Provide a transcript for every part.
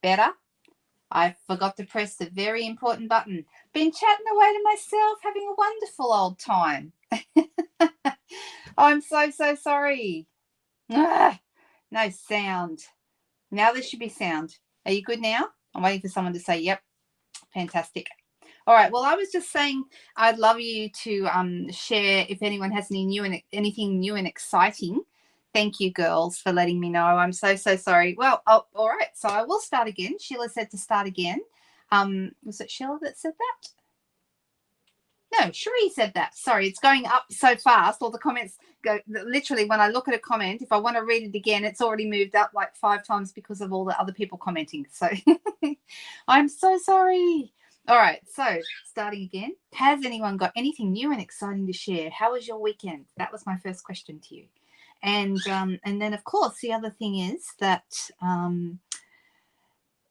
better. I forgot to press the very important button. Been chatting away to myself, having a wonderful old time. I'm so sorry. No sound. Now there should be sound. Are you good now? I'm waiting for someone to say, yep. Fantastic. All right. Well, I was just saying I'd love you to share if anyone has anything new and exciting. Thank you, girls, for letting me know. I'm so sorry. Well, all right. So I will start again. Sheila said to start again. Was it Sheila that said that? No, Cherie said that. Sorry, it's going up so fast. All the comments go, literally, when I look at a comment, if I want to read it again, it's already moved up like 5 times because of all the other people commenting. So I'm so sorry. All right, so starting again. Has anyone got anything new and exciting to share? How was your weekend? That was my first question to you. And then, of course, the other thing is that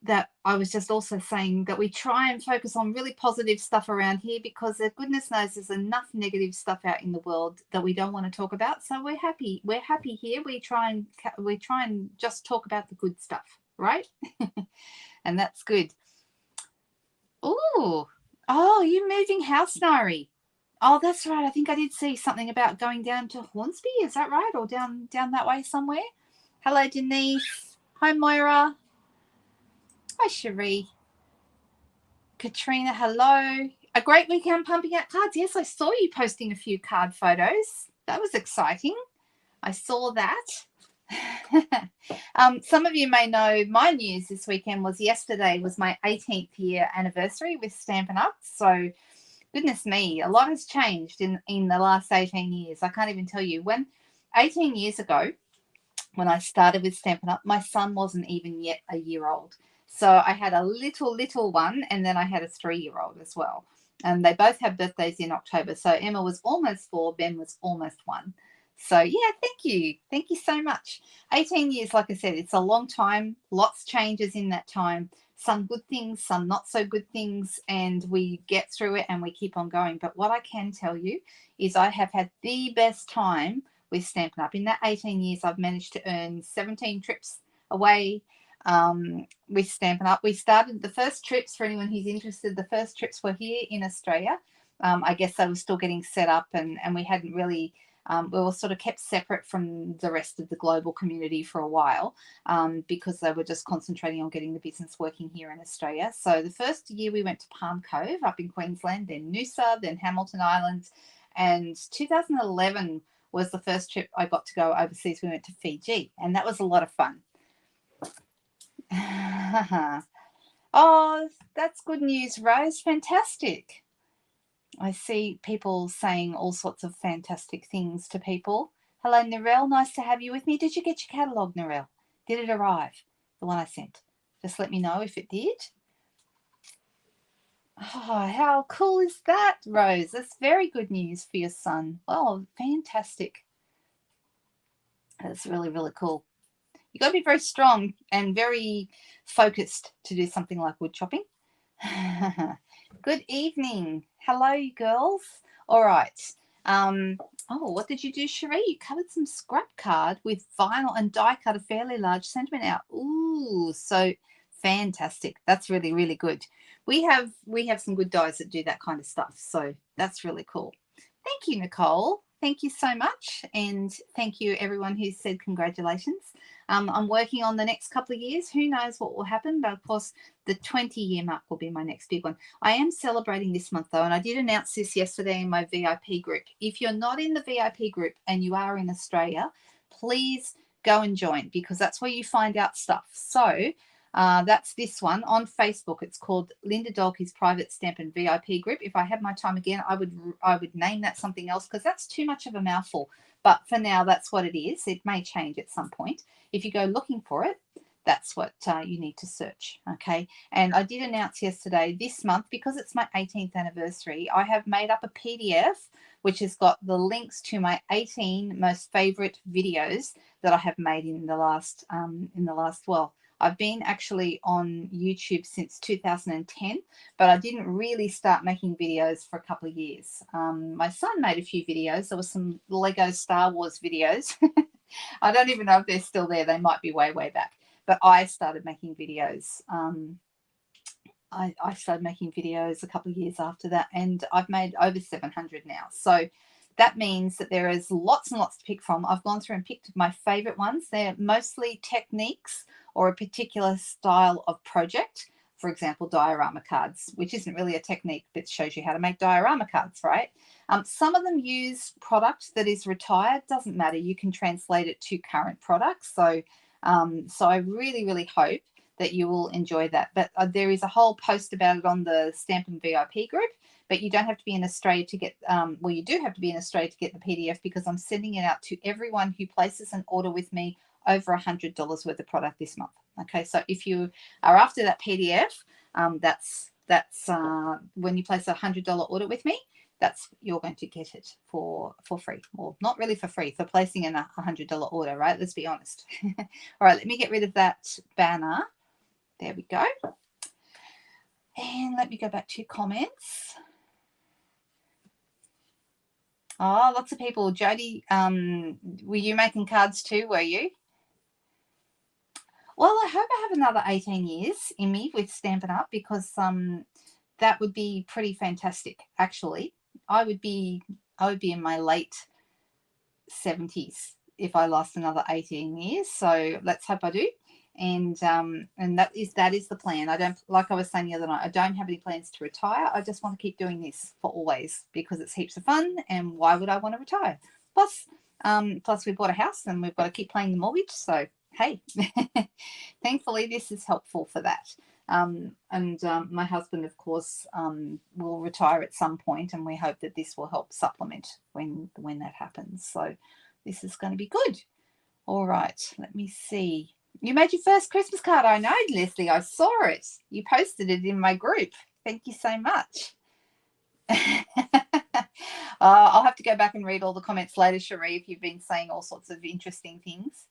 that I was just also saying that we try and focus on really positive stuff around here because goodness knows there's enough negative stuff out in the world that we don't want to talk about. So we're happy. We're happy here. We try and just talk about the good stuff, right? And that's good. Oh, you're moving house, Nari. Oh, that's right. I think I did see something about going down to Hornsby. Is that right? Or down that way somewhere? Hello, Denise. Hi, Moira. Hi, Cherie. Katrina, hello. A great weekend pumping out cards. Yes, I saw you posting a few card photos. That was exciting. I saw that. Some of you may know my news this weekend was yesterday was my 18th year anniversary with Stampin' Up. So, goodness me, a lot has changed in the last 18 years. I can't even tell you. When 18 years ago, when I started with Stampin' Up, my son wasn't even yet a year old. So I had a little one, and then I had a 3-year-old as well. And they both have birthdays in October. So Emma was almost 4, Ben was almost 1. So, yeah, thank you. Thank you so much. 18 years, like I said, it's a long time. Lots changes in that time. Some good things, some not so good things, and we get through it and we keep on going. But what I can tell you is I have had the best time with Stampin' Up. In that 18 years, I've managed to earn 17 trips away with Stampin' Up. We started the first trips, for anyone who's interested, the first trips were here in Australia. I guess they were still getting set up and we hadn't really, we were sort of kept separate from the rest of the global community for a while because they were just concentrating on getting the business working here in Australia. So the first year we went to Palm Cove up in Queensland, then Noosa, then Hamilton Island, and 2011 was the first trip I got to go overseas. We went to Fiji, and that was a lot of fun. Oh, that's good news, Rose. Fantastic. I see people saying all sorts of fantastic things to people. Hello, Narelle. Nice to have you with me. Did you get your catalogue, Narelle? Did it arrive? The one I sent. Just let me know if it did. Oh, how cool is that, Rose? That's very good news for your son. Oh, fantastic. That's really, really cool. You've got to be very strong and very focused to do something like wood chopping. Good evening. Hello, girls. All right. What did you do, Cherie? You covered some scrap card with vinyl and die cut a fairly large sentiment out. Ooh, so fantastic. That's really, really good. We have some good dies that do that kind of stuff. So that's really cool. Thank you, Nicole. Thank you so much. And thank you, everyone who said congratulations. I'm working on the next couple of years. Who knows what will happen? But, of course, the 20-year mark will be my next big one. I am celebrating this month, though, and I did announce this yesterday in my VIP group. If you're not in the VIP group and you are in Australia, please go and join because that's where you find out stuff. So that's this one on Facebook. It's called Linda Dolke's Private Stampin' VIP group. If I had my time again, I would name that something else because that's too much of a mouthful. But for now, that's what it is. It may change at some point. If you go looking for it, that's what you need to search, okay? And I did announce yesterday, this month, because it's my 18th anniversary, I have made up a PDF which has got the links to my 18 most favourite videos that I have made in the last, I've been actually on YouTube since 2010, but I didn't really start making videos for a couple of years. My son made a few videos. There were some Lego Star Wars videos. I don't even know if they're still there. They might be way, way back. but I started making videos. I started making videos a couple of years after that, and I've made over 700 now. So that means that there is lots and lots to pick from. I've gone through and picked my favorite ones. They're mostly techniques or a particular style of project. For example, diorama cards, which isn't really a technique, but shows you how to make diorama cards, right? Some of them use product that is retired. Doesn't matter. You can translate it to current products. So I really, really hope that you will enjoy that. But there is a whole post about it on the Stampin' VIP group, but you don't have to be in Australia to get, well, you do have to be in Australia to get the PDF, because I'm sending it out to everyone who places an order with me over $100 worth of product this month. Okay, so if you are after that PDF, that's when you place a $100 order with me, you're going to get it for free. Well, not really for free, for placing in a $100 order, right? Let's be honest. All right, let me get rid of that banner. There we go. And let me go back to comments. Oh, lots of people. Jody, were you making cards too, were you? Well, I hope I have another 18 years in me with Stampin' Up, because that would be pretty fantastic, actually. I would be in my late 70s if I last another 18 years. So let's hope I do. And that is the plan. I don't, like I was saying the other night, I don't have any plans to retire. I just want to keep doing this for always, because it's heaps of fun, and why would I want to retire? Plus we bought a house and we've got to keep paying the mortgage. So hey, thankfully this is helpful for that. My husband, of course, will retire at some point, and we hope that this will help supplement when that happens. So this is going to be good. All right, let me see. You made your first Christmas card. I know, Leslie. I saw it. You posted it in my group. Thank you so much. I'll have to go back and read all the comments later, Cherie, if you've been saying all sorts of interesting things.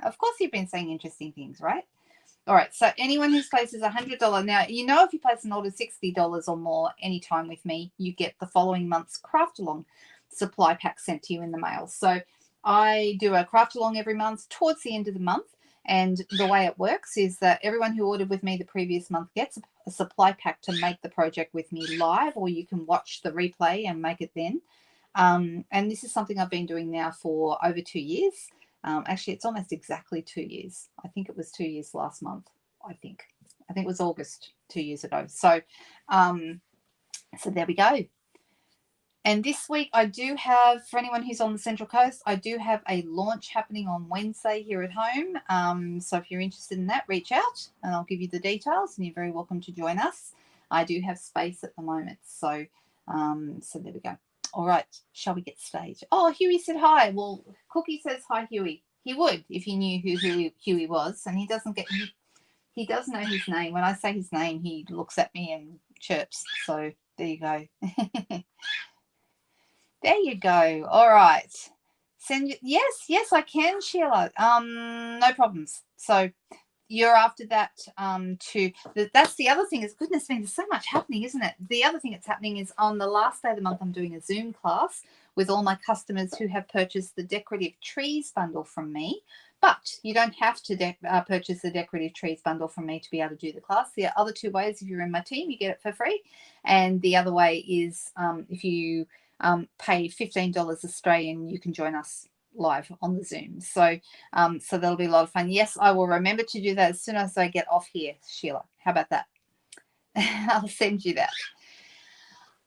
Of course you've been saying interesting things, right? All right, so anyone who places $100, now, you know, if you place an order $60 or more anytime with me, you get the following month's craft along supply pack sent to you in the mail. So I do a craft along every month towards the end of the month. And the way it works is that everyone who ordered with me the previous month gets a supply pack to make the project with me live, or you can watch the replay and make it then. And this is something I've been doing now for over 2 years. Actually, it's almost exactly 2 years. I think it was 2 years last month. I think it was August 2 years ago. So there we go. And this week I do have, for anyone who's on the Central Coast, I do have a launch happening on Wednesday here at home. So if you're interested in that, reach out and I'll give you the details, and you're very welcome to join us. I do have space at the moment. So there we go. All right, shall we get started? Oh, Huey said hi. Well, Cookie says hi, Huey. He would if he knew who Huey was, and he doesn't get, he does know his name. When I say his name, he looks at me and chirps. So there you go. There you go. All right. Yes, I can, Sheila. No problems. So you're after that that's the other thing is, goodness me, there's so much happening, isn't it? The other thing that's happening is on the last day of the month, I'm doing a Zoom class with all my customers who have purchased the Decorative Trees bundle from me. But you don't have to purchase the Decorative Trees bundle from me to be able to do the class. The other two ways, if you're in my team, you get it for free. And the other way is if you pay $15 Australian, you can join us live on the Zoom. So that'll be a lot of fun. Yes, I will remember to do that as soon as I get off here, Sheila. How about that? I'll send you that.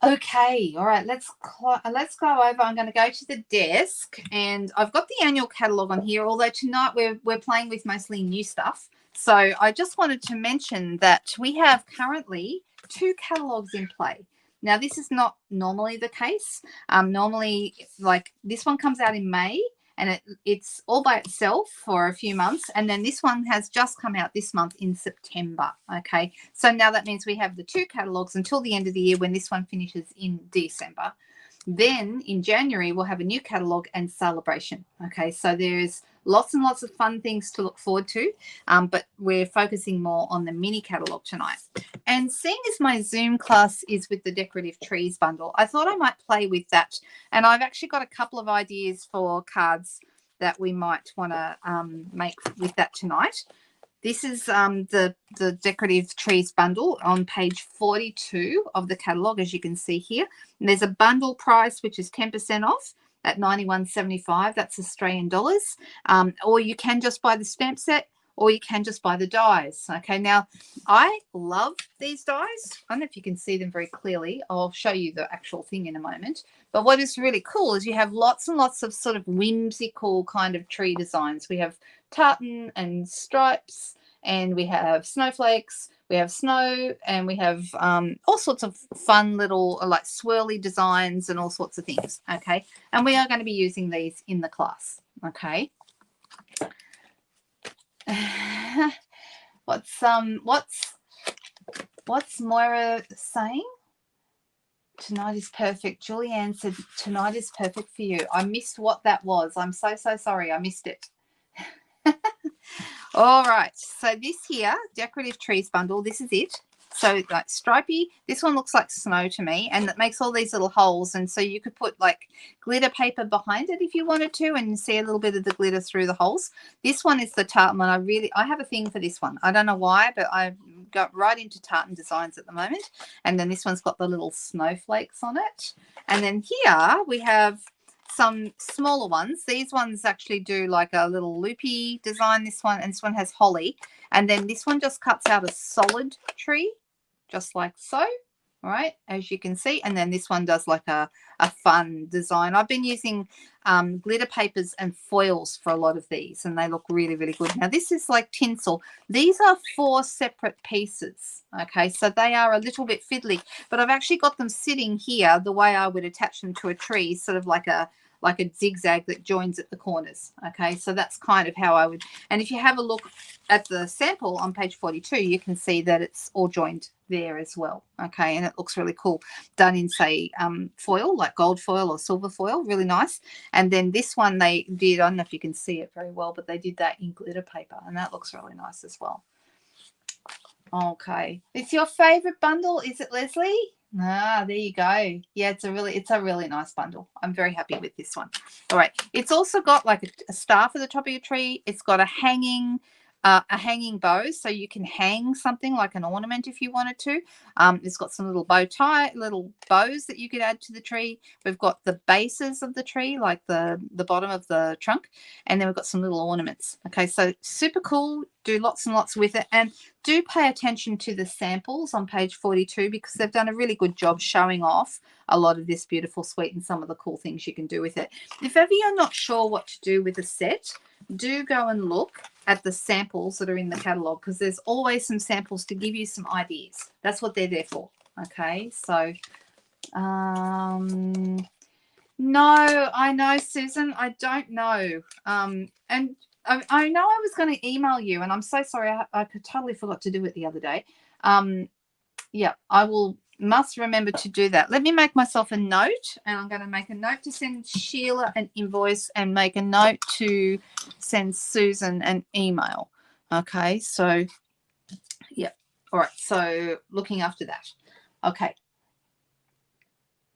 Okay, all right, let's go over. I'm going to go to the desk, and I've got the annual catalogue on here, although tonight we're playing with mostly new stuff. So I just wanted to mention that we have currently 2 catalogues in play. Now, this is not normally the case. Normally, like this one comes out in May, and it's all by itself for a few months. And then this one has just come out this month in September. Okay, so now that means we have the 2 catalogues until the end of the year when this one finishes in December. Then in January, we'll have a new catalogue and celebration. Okay, so there's lots and lots of fun things to look forward to, but we're focusing more on the mini catalogue tonight. And seeing as my Zoom class is with the Decorative Trees bundle, I thought I might play with that. And I've actually got a couple of ideas for cards that we might want to make with that tonight. This is the Decorative Trees bundle on page 42 of the catalogue, as you can see here. And there's a bundle price, which is 10% off at $91.75. That's Australian dollars. Or you can just buy the stamp set, or you can just buy the dies. Okay, now I love these dies. I don't know if you can see them very clearly. I'll show you the actual thing in a moment. But what is really cool is you have lots and lots of sort of whimsical kind of tree designs. We have tartan and stripes, and we have snowflakes, we have snow, and we have all sorts of fun little like swirly designs and all sorts of things. Okay, and we are going to be using these in the class. Okay. What's Moira saying? Tonight is perfect. Julianne said tonight is perfect for you. I missed what that was. I'm so sorry. I missed it. All right. So this here, Decorative Trees bundle, this is it. So like stripy, this one looks like snow to me, and it makes all these little holes. And so you could put like glitter paper behind it if you wanted to, and see a little bit of the glitter through the holes. This one is the tartan one. I have a thing for this one. I don't know why, but I've got right into tartan designs at the moment. And then this one's got the little snowflakes on it. And then here we have some smaller ones. These ones actually do like a little loopy design, this one, and this one has holly. And then this one just cuts out a solid tree, just like so, all right, as you can see. And then this one does like a fun design. I've been using glitter papers and foils for a lot of these, and they look really, really good. Now, this is like tinsel. These are 4 separate pieces, okay, so they are a little bit fiddly, but I've actually got them sitting here the way I would attach them to a tree, sort of like a zigzag that joins at the corners. Okay, so that's kind of how I would. And if you have a look at the sample on page 42, you can see that it's all joined there as well. Okay, and it looks really cool, done in say foil, like gold foil or silver foil, really nice. And then this one they did, I don't know if you can see it very well, but they did that in glitter paper, and that looks really nice as well. Okay, it's your favorite bundle, is it, Leslie? Ah, there you go. Yeah, it's a really nice bundle. I'm very happy with this one. All right, it's also got like a staff at the top of your tree. It's got a hanging bow, so you can hang something like an ornament if you wanted to. It's got some little little bows that you could add to the tree. We've got the bases of the tree, like the bottom of the trunk, and then we've got some little ornaments. Okay, so super cool. Do lots and lots with it, and do pay attention to the samples on page 42, because they've done a really good job showing off a lot of this beautiful suite and some of the cool things you can do with it. If ever you're not sure what to do with a set, do go and look at the samples that are in the catalogue, because there's always some samples to give you some ideas. That's what they're there for. Okay, so no, I know, Susan, I don't know. And I know I was going to email you, and I'm so sorry. I totally forgot to do it the other day. Yeah, I must remember to do that. Let me make myself a note, and I'm going to make a note to send Sheila an invoice and make a note to send Susan an email. Okay, so yeah. All right, so looking after that. Okay.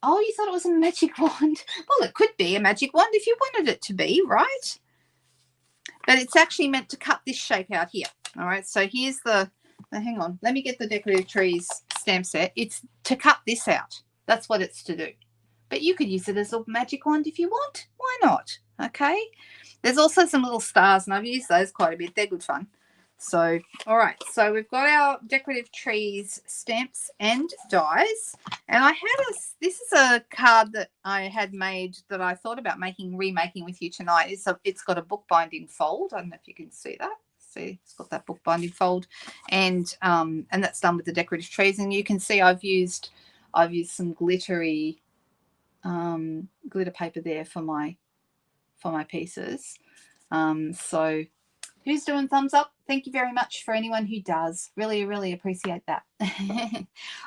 Oh, you thought it was a magic wand? Well, it could be a magic wand if you wanted it to be, right? But it's actually meant to cut this shape out here. All right, so here's hang on, let me get the Decorative Trees stamp set. It's to cut this out. That's what it's to do. But you could use it as a magic wand if you want. Why not? Okay. There's also some little stars, and I've used those quite a bit. They're good fun. So, all right. So we've got our Decorative Trees stamps and dies. And this is a card that I had made that I thought about remaking with you tonight. It's got a bookbinding fold. I don't know if you can see that. See, it's got that bookbinding fold, and that's done with the Decorative Trees. And you can see I've used some glittery glitter paper there for my pieces. So who's doing thumbs up? Thank you very much for anyone who does. Really, really appreciate that.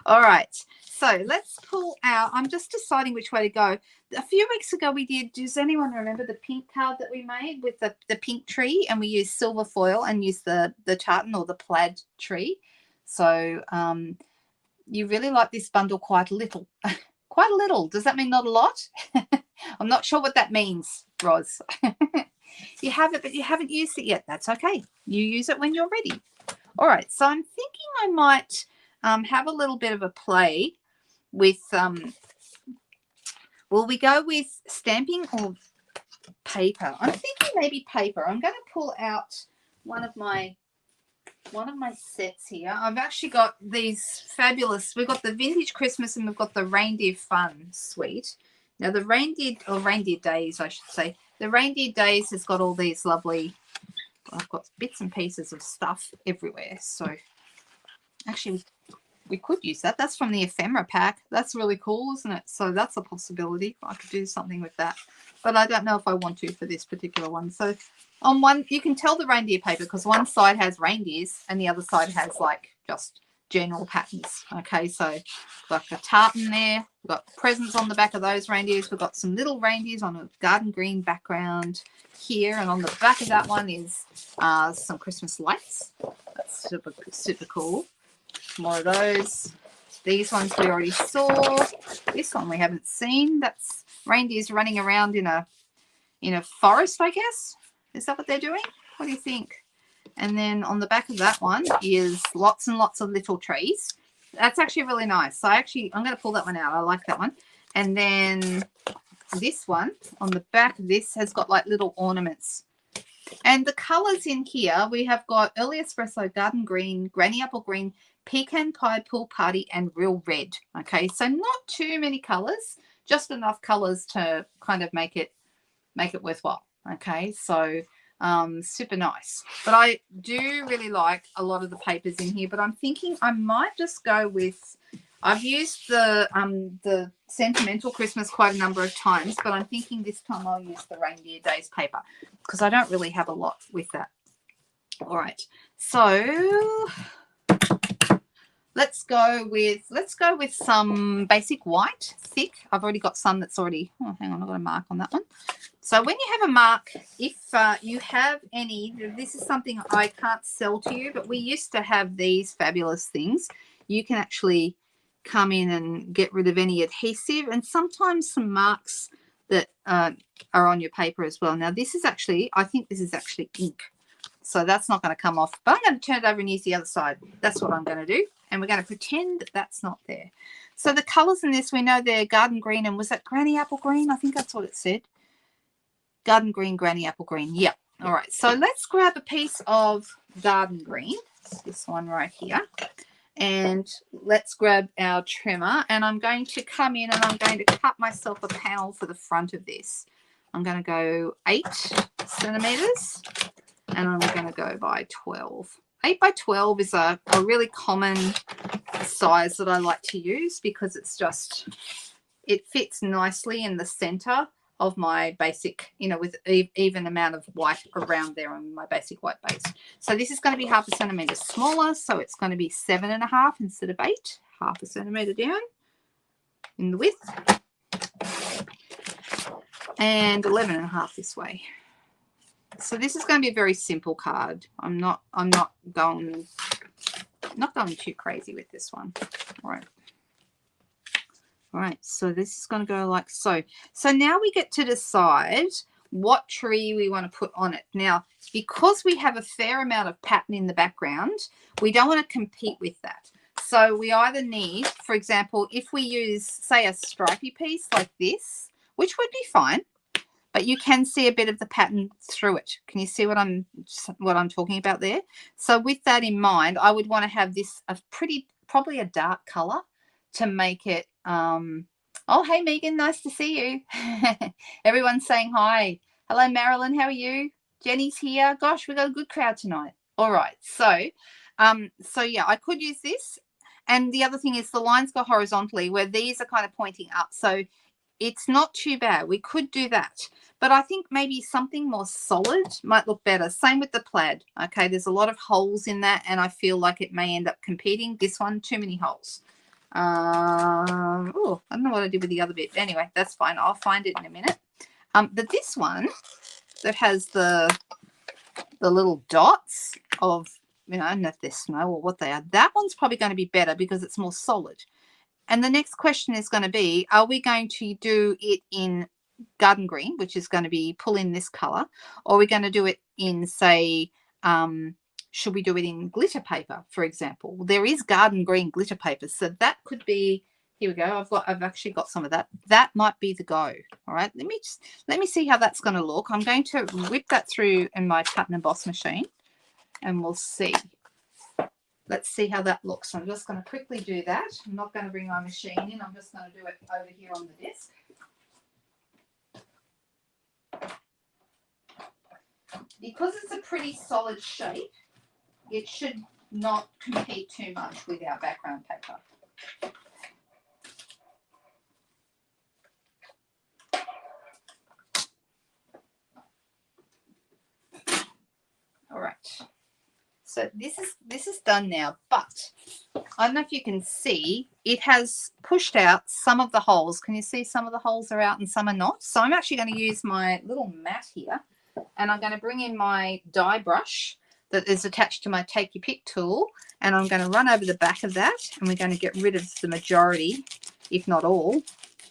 All right. So let's pull out. I'm just deciding which way to go. A few weeks ago we did, does anyone remember the pink card that we made with the pink tree, and we used silver foil and used the tartan or the plaid tree? So you really like this bundle quite a little. Quite a little. Does that mean not a lot? I'm not sure what that means, Roz. You have it, but you haven't used it yet. That's okay. You use it when you're ready. All right, so I'm thinking I might have a little bit of a play with, will we go with stamping or paper? I'm thinking maybe paper. I'm going to pull out one of my sets here. I've actually got these fabulous, we've got the Vintage Christmas and we've got the Reindeer Fun suite. Now the Reindeer Days, I should say. The Reindeer Days has got all these lovely, I've got bits and pieces of stuff everywhere. So actually we could use that. That's from the ephemera pack. That's really cool, isn't it? So that's a possibility. I could do something with that. But I don't know if I want to for this particular one. So on one, you can tell the reindeer paper because one side has reindeers and the other side has like just general patterns. Okay, so we've got a tartan there. We've got presents on the back of those reindeers. We've got some little reindeers on a garden green background here. And on the back of that one is some Christmas lights. That's super, super cool. More of those. These ones we already saw. This one we haven't seen. That's reindeers running around in a forest, I guess. Is that what they're doing? What do you think? And then on the back of that one is lots and lots of little trees. That's actually really nice. So I'm going to pull that one out. I like that one. And then this one on the back of this has got like little ornaments. And the colours in here, we have got Early Espresso, Garden Green, Granny Apple Green, Pecan Pie, Pool Party, and Real Red. Okay, so not too many colours, just enough colours to kind of make it worthwhile. Okay, so super nice. But I do really like a lot of the papers in here, but I'm thinking I might just go with, I've used the Sentimental Christmas quite a number of times, but I'm thinking this time I'll use the Reindeer Days paper because I don't really have a lot with that. All right, so let's go with some basic white, thick. I've already got some that's already, oh, hang on, I've got a mark on that one. So when you have a mark, if you have any, this is something I can't sell to you, but we used to have these fabulous things. You can actually come in and get rid of any adhesive and sometimes some marks that are on your paper as well. Now this is actually, I think this is actually ink. So that's not going to come off, but I'm going to turn it over and use the other side. That's what I'm going to do. And we're going to pretend that that's not there. So the colours in this, we know they're Garden Green and was that Granny Apple Green? I think that's what it said. Garden Green, Granny Apple Green. Yep. All right. So let's grab a piece of Garden Green. This one right here. And let's grab our trimmer. And I'm going to come in and I'm going to cut myself a panel for the front of this. I'm going to go 8 centimetres. And I'm going to go by 12. 8 by 12 is a really common size that I like to use because it's just, it fits nicely in the center of my basic, with even amount of white around there on my basic white base. So this is going to be 0.5 centimetre smaller. So it's going to be 7.5 instead of 8, 0.5 centimetre down in the width and 11.5 this way. So this is going to be a very simple card. I'm not going too crazy with this one. All right. All right, so this is going to go like so. So now we get to decide what tree we want to put on it. Now, because we have a fair amount of pattern in the background, we don't want to compete with that. So we either need, for example, if we use, say, a stripy piece like this, which would be fine, but you can see a bit of the pattern through it. Can you see what I'm talking about there? So with that in mind, I would want to have this probably a dark color to make it. Oh, hey, Megan, nice to see you. Everyone's saying hi. Hello, Marilyn, how are you? Jenny's here. Gosh, we got a good crowd tonight. All right, so yeah, I could use this. And the other thing is the lines go horizontally where these are kind of pointing up. So it's not too bad. We could do that. But I think maybe something more solid might look better. Same with the plaid. Okay, there's a lot of holes in that, and I feel like it may end up competing. This one, too many holes. Oh, I don't know what I did with the other bit. Anyway, that's fine. I'll find it in a minute. But this one that has the little dots of, I don't know if they're snow or what they are. That one's probably going to be better because it's more solid. And the next question is going to be, are we going to do it in garden green, which is going to be pull in this color, or we're going to do it in, say, should we do it in glitter paper, for example? There is garden green glitter paper, so that could be. Here we go. I've actually got some of that. That might be the go. All right. Let me see how that's going to look. I'm going to whip that through in my cut and emboss machine, and we'll see. Let's see how that looks. I'm just going to quickly do that. I'm not going to bring my machine in. I'm just going to do it over here on the desk. Because it's a pretty solid shape, it should not compete too much with our background paper. All right. So this is done now, but I don't know if you can see, it has pushed out some of the holes. Can you see some of the holes are out and some are not? So I'm actually going to use my little mat here, and I'm going to bring in my die brush that is attached to my Take Your Pick tool, and I'm going to run over the back of that, and we're going to get rid of the majority, if not all,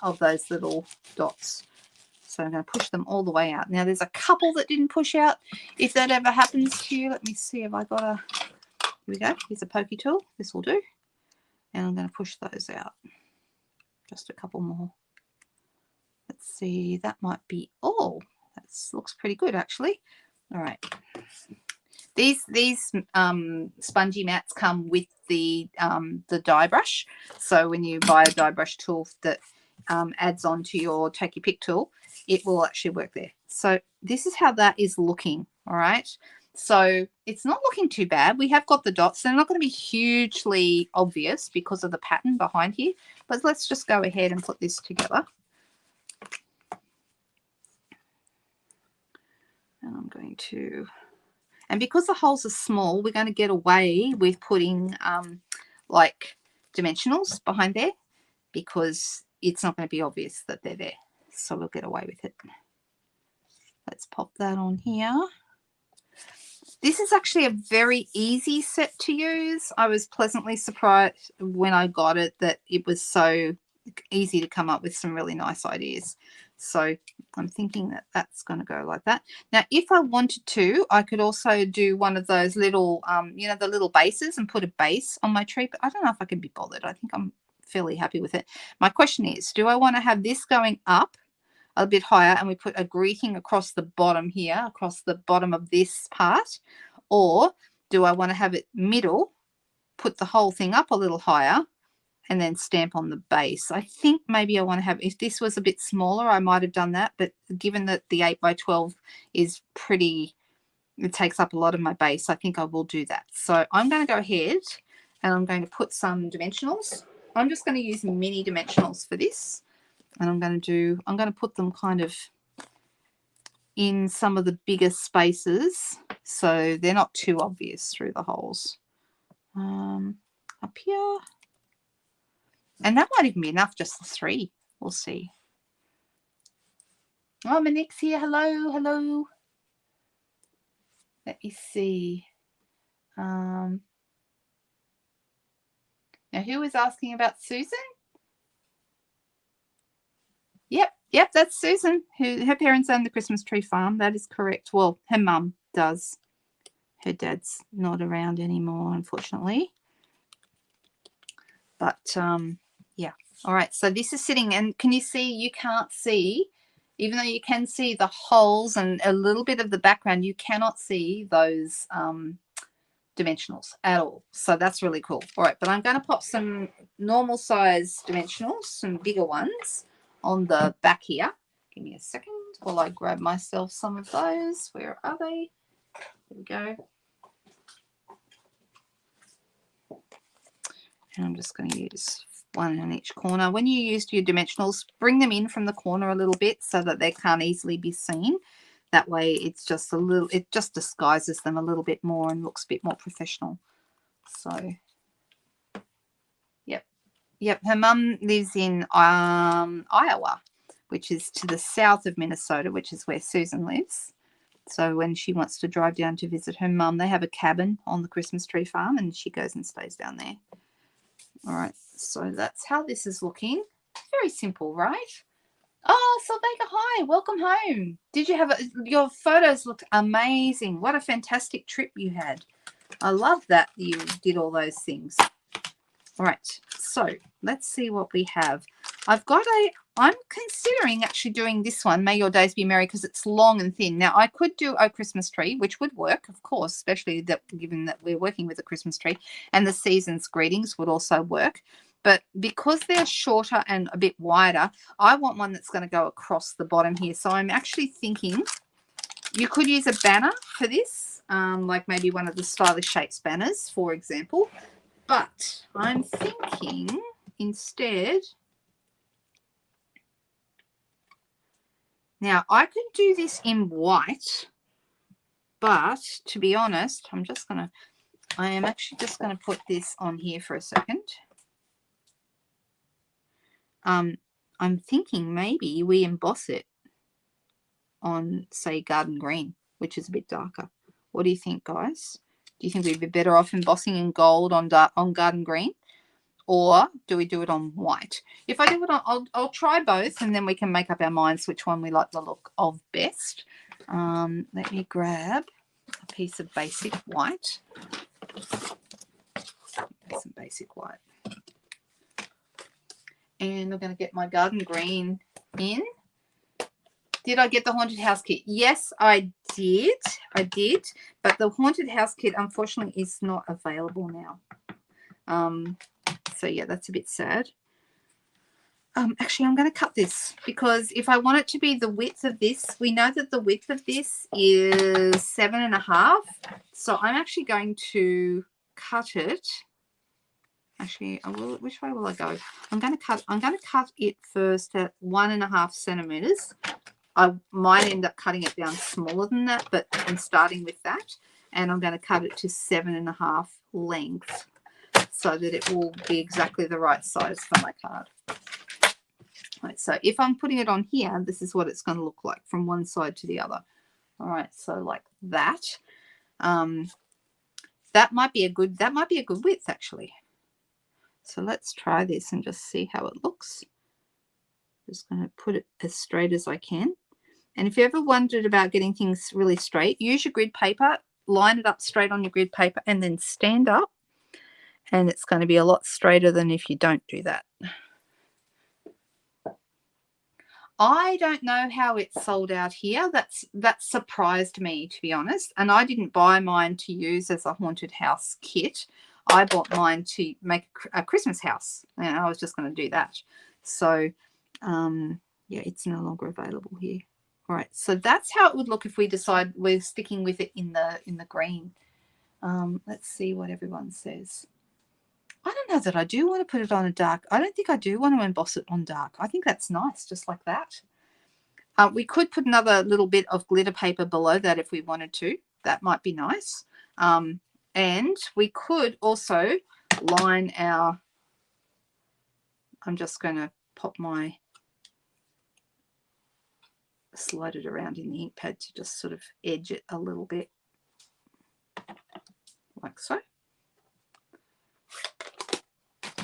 of those little dots. So I'm going to push them all the way out. Now there's a couple that didn't push out. If that ever happens to you, let me see if I got a, here we go. Here's a pokey tool. This will do. And I'm going to push those out. Just a couple more. Let's see, that might be all. That looks pretty good actually. All right. These spongy mats come with the die brush. So when you buy a die brush tool that adds on to your Take Your Pick tool, it will actually work there. So this is how that is looking. All right. So it's not looking too bad. We have got the dots. They're not going to be hugely obvious because of the pattern behind here. But let's just go ahead and put this together. And I'm going to, and because the holes are small, we're going to get away with putting like dimensionals behind there because it's not going to be obvious that they're there. So we'll get away with it. Let's pop that on here. This is actually a very easy set to use. I was pleasantly surprised when I got it that it was so easy to come up with some really nice ideas. So I'm thinking that that's going to go like that. Now, if I wanted to, I could also do one of those little, you know, the little bases and put a base on my tree. But I don't know if I can be bothered. I think I'm fairly happy with it. My question is, do I want to have this going up a bit higher and we put a greeting across the bottom here, across the bottom of this part? Or do I want to have it middle, put the whole thing up a little higher, and then stamp on the base? I think maybe I want to have, if this was a bit smaller, I might have done that. But given that the 8x12 is pretty, it takes up a lot of my base, I think I will do that. So I'm going to go ahead and I'm going to put some dimensionals. I'm just going to use mini dimensionals for this. And I'm going to put them kind of in some of the bigger spaces so they're not too obvious through the holes. Up here. And that might even be enough, just the 3. We'll see. Oh, Monique's here. Hello, hello. Let me see. Now, who was asking about Susan? Yep, that's Susan. Her parents own the Christmas tree farm. That is correct. Well, her mum does. Her dad's not around anymore, unfortunately. But, yeah. All right, so this is sitting, and can you see, you can't see, even though you can see the holes and a little bit of the background, you cannot see those dimensionals at all. So that's really cool. All right, but I'm going to pop some normal size dimensionals, some bigger ones on the back here. Give me a second while I grab myself some of those. Where are they? There we go. And I'm just going to use one in each corner. When you use your dimensionals, bring them in from the corner a little bit so that they can't easily be seen. That way it's just a little, it just disguises them a little bit more and looks a bit more professional. So, yep. Her mum lives in Iowa, which is to the south of Minnesota, which is where Susan lives. So when she wants to drive down to visit her mum, they have a cabin on the Christmas tree farm and she goes and stays down there. All right, so that's how this is looking. Very simple, right? Oh, Sylvega, hi, welcome home. Did you have your photos looked amazing. What a fantastic trip you had. I love that you did all those things. All right, so let's see what we have. I'm considering actually doing this one, May Your Days Be Merry, because it's long and thin. Now, I could do a Christmas tree, which would work, of course, especially given that we're working with a Christmas tree, and the season's greetings would also work. But because they're shorter and a bit wider, I want one that's going to go across the bottom here. So I'm actually thinking you could use a banner for this, like maybe one of the Stylish Shapes banners, for example. But I'm thinking instead, now I could do this in white, but to be honest, I am actually just going to put this on here for a second. I'm thinking maybe we emboss it on, say, garden green, which is a bit darker. What do you think, guys? Do you think we'd be better off embossing in gold on garden green? Or do we do it on white? If I do it on, I'll try both, and then we can make up our minds which one we like the look of best. Let me grab a piece of basic white. Some basic white. And I'm going to get my garden green in. Did I get the Haunted House kit? Yes, I did. I did. But the Haunted House kit, unfortunately, is not available now. So, yeah, that's a bit sad. Actually, I'm going to cut this because if I want it to be the width of this, we know that the width of this is 7.5. So I'm actually going to cut it. Actually, which way will I go? I'm going to cut it first at 1.5 centimeters. I might end up cutting it down smaller than that, but I'm starting with that. And I'm going to cut it to 7.5 length so that it will be exactly the right size for my card. Right, so if I'm putting it on here, this is what it's going to look like from one side to the other. All right, so like that. That might be a good width actually. So let's try this and just see how it looks. Just going to put it as straight as I can. And if you ever wondered about getting things really straight, use your grid paper, line it up straight on your grid paper, and then stand up. And it's going to be a lot straighter than if you don't do that. I don't know how it's sold out here. That surprised me, to be honest. And I didn't buy mine to use as a haunted house kit. I bought mine to make a Christmas house, and I was just going to do that. So, yeah, it's no longer available here. All right, so that's how it would look if we decide we're sticking with it in the green. Let's see what everyone says. I don't know that I do want to put it on a dark. I don't think I do want to emboss it on dark. I think that's nice, just like that. We could put another little bit of glitter paper below that if we wanted to. That might be nice. And we could also line our, I'm just going to slide it around in the ink pad to just sort of edge it a little bit, like so.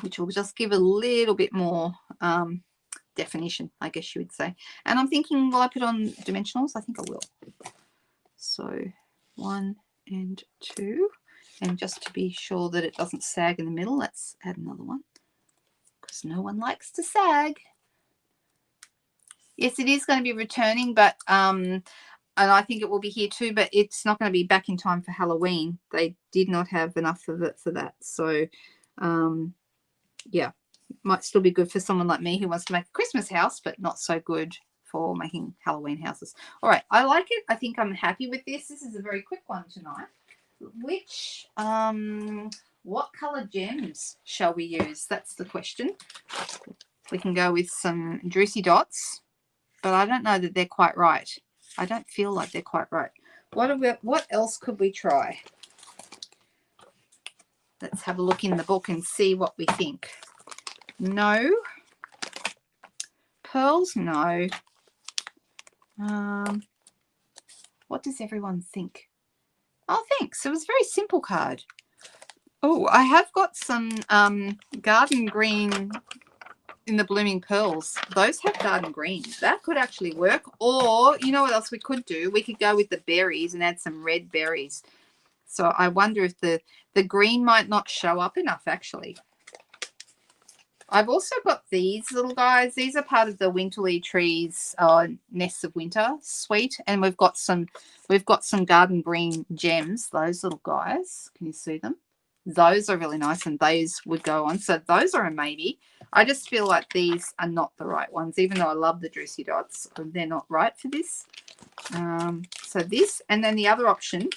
Which will just give a little bit more definition, I guess you would say. And I'm thinking, will I put on dimensionals? I think I will. So 1 and 2. And just to be sure that it doesn't sag in the middle, let's add another one, because no one likes to sag. Yes, it is going to be returning, but and I think it will be here too, but it's not going to be back in time for Halloween. They did not have enough of it for that. So yeah, might still be good for someone like me who wants to make a Christmas house, but not so good for making Halloween houses. All right, I like it. I think I'm happy with this. This is a very quick one tonight. Which what color gems shall we use? That's the question. We can go with some Drucy dots, but I don't know that they're quite right. I don't feel like they're quite right. What else could we try? Let's have a look in the book and see what we think. No. Pearls, no. What does everyone think? Oh, thanks. It was a very simple card. Oh, I have got some garden green in the Blooming Pearls, those have garden green. That could actually work. Or, you know what else we could do? We could go with the berries and add some red berries. So I wonder if the green might not show up enough, actually. I've also got these little guys. These are part of the Winterly Trees Nests of Winter suite. And we've got some garden green gems, those little guys. Can you see them? Those are really nice, and those would go on. So those are a maybe. I just feel like these are not the right ones, even though I love the Juicy Dots. They're not right for this. So this, and then the other option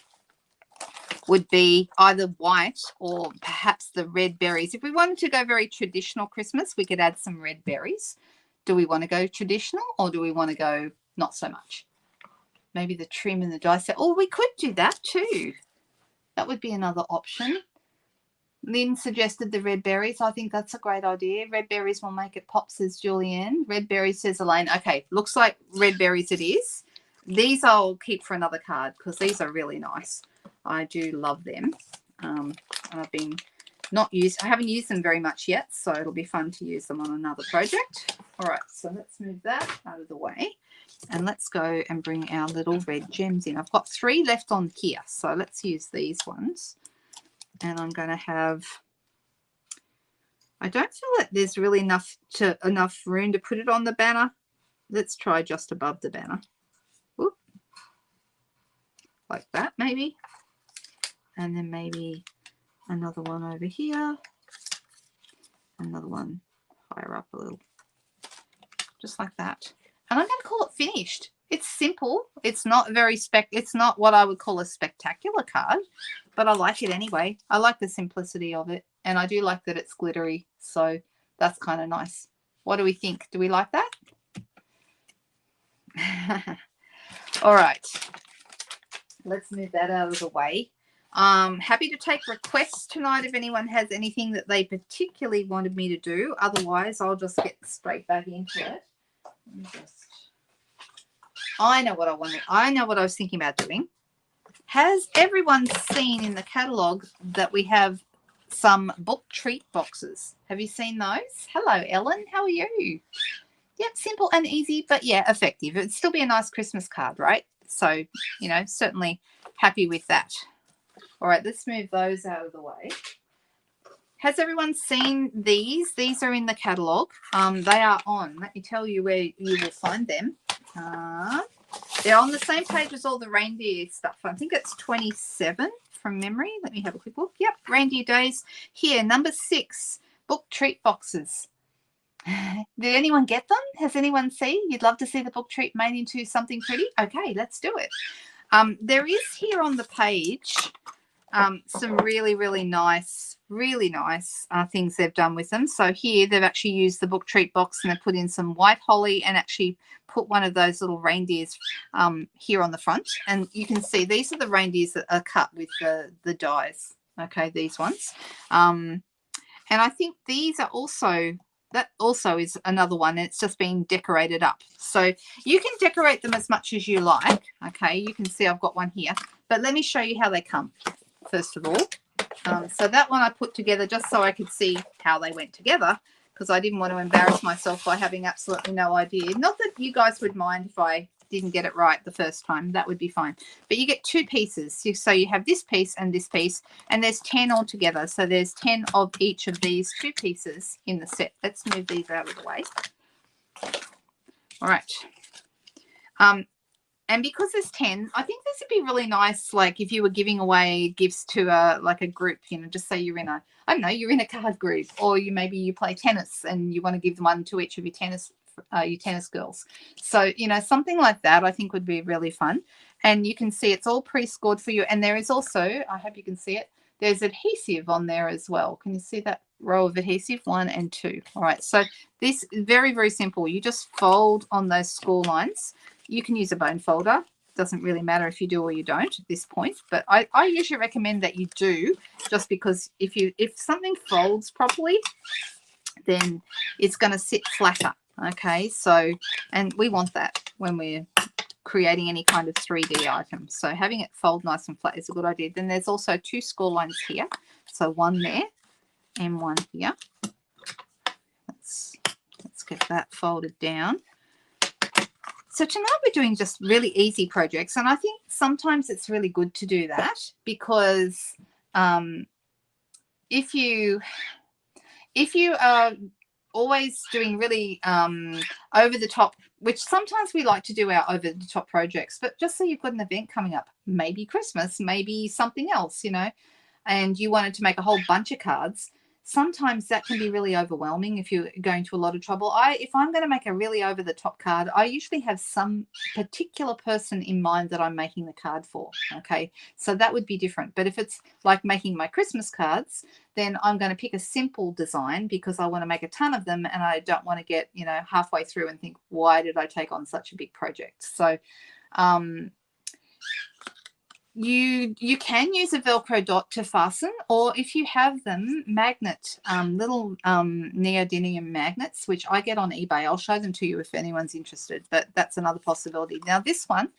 would be either white or perhaps the red berries. If we wanted to go very traditional Christmas, we could add some red berries. Do we want to go traditional, or do we want to go not so much? Maybe the trim and the die set. Oh, we could do that too. That would be another option. Lynn suggested the red berries. I think that's a great idea. Red berries will make it pop, says Julianne. Red berries, says Elaine. Okay, looks like red berries it is. These I'll keep for another card because these are really nice. I do love them. I've been I haven't used them very much yet, so it'll be fun to use them on another project. All right, so let's move that out of the way. And let's go and bring our little red gems in. I've got 3 left on here, so let's use these ones. And I'm going to have, I don't feel like there's really enough room to put it on the banner. Let's try just above the banner. Whoop. Like that maybe. And then maybe another one over here. Another one higher up a little. Just like that. And I'm going to call it finished. It's simple. It's not it's not what I would call a spectacular card, but I like it anyway. I like the simplicity of it, and I do like that it's glittery, so that's kind of nice. What do we think? Do we like that? All right. Let's move that out of the way. Happy to take requests tonight if anyone has anything that they particularly wanted me to do. Otherwise, I'll just get straight back into it. Let me just... I know what I wanted. I know what I was thinking about doing. Has everyone seen in the catalogue that we have some book treat boxes? Have you seen those? Hello, Ellen. How are you? Yep, simple and easy, but yeah, effective. It'd still be a nice Christmas card, right? So, you know, certainly happy with that. All right, let's move those out of the way. Has everyone seen these? These are in the catalogue. They are on. Let me tell you where you will find them. They're on the same page as all the reindeer stuff. I think it's 27 from memory. Let me have a quick look. Yep, Reindeer Days. Here, number 6, book treat boxes. Did anyone get them? Has anyone seen? You'd love to see the book treat made into something pretty? Okay, let's do it. There is here on the page some really, really nice things they've done with them. So here they've actually used the book treat box and they've put in some white holly and actually put one of those little reindeers here on the front. And you can see these are the reindeers that are cut with the dies. Okay, these ones. And I think these are also, that also is another one. It's just been decorated up. So you can decorate them as much as you like. Okay, you can see I've got one here. But let me show you how they come, first of all. So that one I put together just so I could see how they went together because I didn't want to embarrass myself by having absolutely no idea. Not that you guys would mind if I didn't get it right the first time. That would be fine. But you get 2 pieces. So you have this piece, and there's 10 altogether. So there's 10 of each of these 2 pieces in the set. Let's move these out of the way. All right. And because there's 10, I think this would be really nice, like if you were giving away gifts to like a group, you know, just say you're in a, I don't know, you're in a card group, or maybe you play tennis and you want to give one to each of your tennis girls. So, you know, something like that I think would be really fun. And you can see it's all pre-scored for you. And there is also, I hope you can see it, there's adhesive on there as well. Can you see that row of adhesive? 1 and 2. All right. So this is very, very simple. You just fold on those score lines. You can use a bone folder. Doesn't really matter if you do or you don't at this point. But I usually recommend that you do, just because if something folds properly, then it's going to sit flatter. Okay. So, and we want that when we're creating any kind of 3D item. So having it fold nice and flat is a good idea. Then there's also 2 score lines here. So 1 there and 1 here. Let's get that folded down. So tonight we're doing just really easy projects, and I think sometimes it's really good to do that because if you are always doing really over the top, which sometimes we like to do our over the top projects, but just so you've got an event coming up, maybe Christmas, maybe something else, you know, and you wanted to make a whole bunch of cards, sometimes that can be really overwhelming if you're going to a lot of trouble. If I'm going to make a really over the top card, I usually have some particular person in mind that I'm making the card for. Okay, so that would be different. But if it's like making my Christmas cards, then I'm going to pick a simple design because I want to make a ton of them and I don't want to get, you know, halfway through and think, why did I take on such a big project? So you can use a Velcro dot to fasten, or if you have them, magnet, little neodymium magnets, which I get on eBay. I'll show them to you if anyone's interested, but that's another possibility. Now this one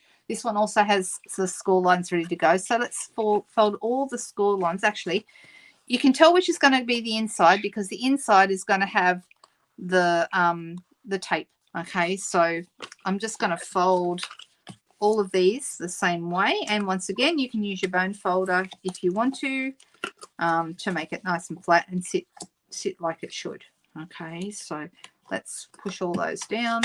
also has the score lines ready to go. So let's fold all the score lines. Actually, you can tell which is going to be the inside because the inside is going to have the tape. Okay, so I'm just going to fold all of these the same way, and once again you can use your bone folder if you want to make it nice and flat and sit like it should. Okay, so let's push all those down,